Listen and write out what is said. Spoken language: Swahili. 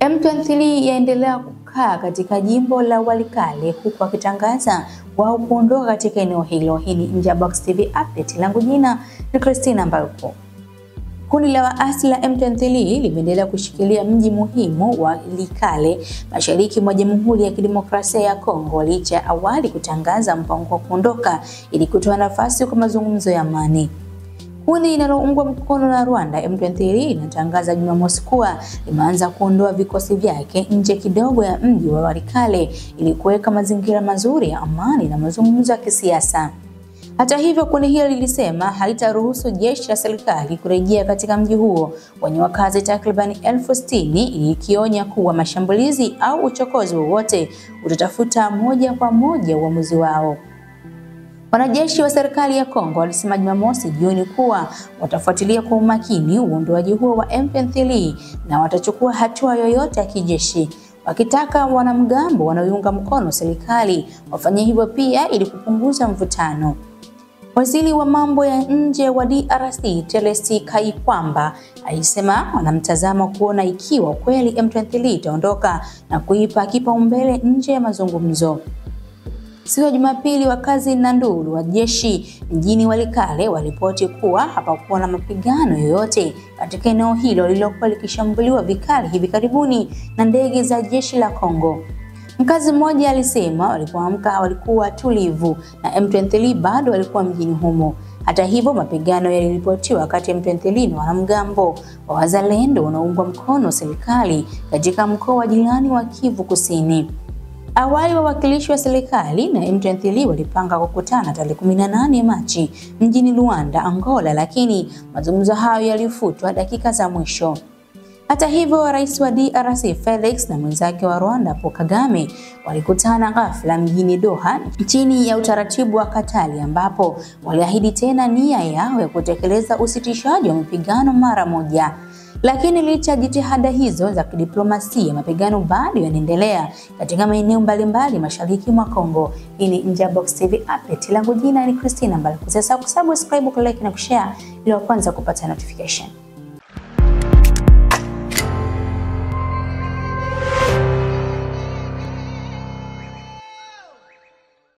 M23 yaendelea kukaa katika jimbo la Walikale huku akitangaza wao kuondoka katika eneo hilo. Hii ni Nje ya Box TV update. Langu jina ni Christina Mbaruko. Kundi la waasi la M23 limeendelea kushikilia mji muhimu wa Walikale mashariki mwa Jamhuri ya Kidemokrasia ya Kongo licha ya awali kutangaza mpango wa kuondoka ili kutoa nafasi kwa mazungumzo ya amani. Kundi linaloungwa mkono na Rwanda M23 linatangaza Jumamosi kuwa limeanza kuondoa vikosi vyake nje kidogo ya mji wa Walikale ili kuweka mazingira mazuri ya amani na mazungumzo ya kisiasa. Hata hivyo, kundi hilo lilisema halitaruhusu jeshi la serikali kurejea katika mji huo wenye wakazi takriban 60,000, ikionya kuwa mashambulizi au uchokozi wowote utatafuta moja kwa moja uamuzi wao. Wanajeshi wa serikali ya Kongo walisema Jumamosi jioni kuwa watafuatilia kwa umakini uondoaji huo wa M23 na watachukua hatua yoyote ya kijeshi, wakitaka wanamgambo wanaoiunga mkono serikali wafanye hivyo pia ili kupunguza mvutano. Waziri wa mambo ya nje wa DRC Telesi Kaikwamba alisema wanamtazama kuona ikiwa kweli M23 itaondoka na kuipa kipaumbele nje ya mazungumzo. Siku ya Jumapili, wakazi na nduru wa jeshi mjini Walikale walipoti kuwa hapakuwa na mapigano yoyote katika eneo hilo lililokuwa likishambuliwa vikali hivi karibuni na ndege za jeshi la Kongo. Mkazi mmoja alisema walipoamka walikuwa tulivu na M23 bado walikuwa mjini humo. Hata hivyo, mapigano yaliripotiwa kati ya M23 na wanamgambo wa Wazalendo wanaoungwa mkono serikali katika mkoa wa jirani wa Kivu Kusini. Awali wawakilishi wa serikali na M23 walipanga kukutana tarehe 18 Machi mjini Luanda, Angola, lakini mazungumzo hayo yalifutwa dakika za mwisho. Hata hivyo, rais wa DRC Felix na mwenzake wa Rwanda Paul Kagame walikutana ghafla mjini Doha chini ya utaratibu wa Katari, ambapo waliahidi tena nia yao ya kutekeleza usitishaji wa mapigano mara moja. Lakini licha ya jitihada hizo za kidiplomasia, mapigano bado yanaendelea katika maeneo mbalimbali mashariki mwa Kongo. Hii ni Nje ya Box TV update. Langu jina ni Christina Mbaruko. Usisahau kusubscribe, like na kushare ili kwanza kupata notification.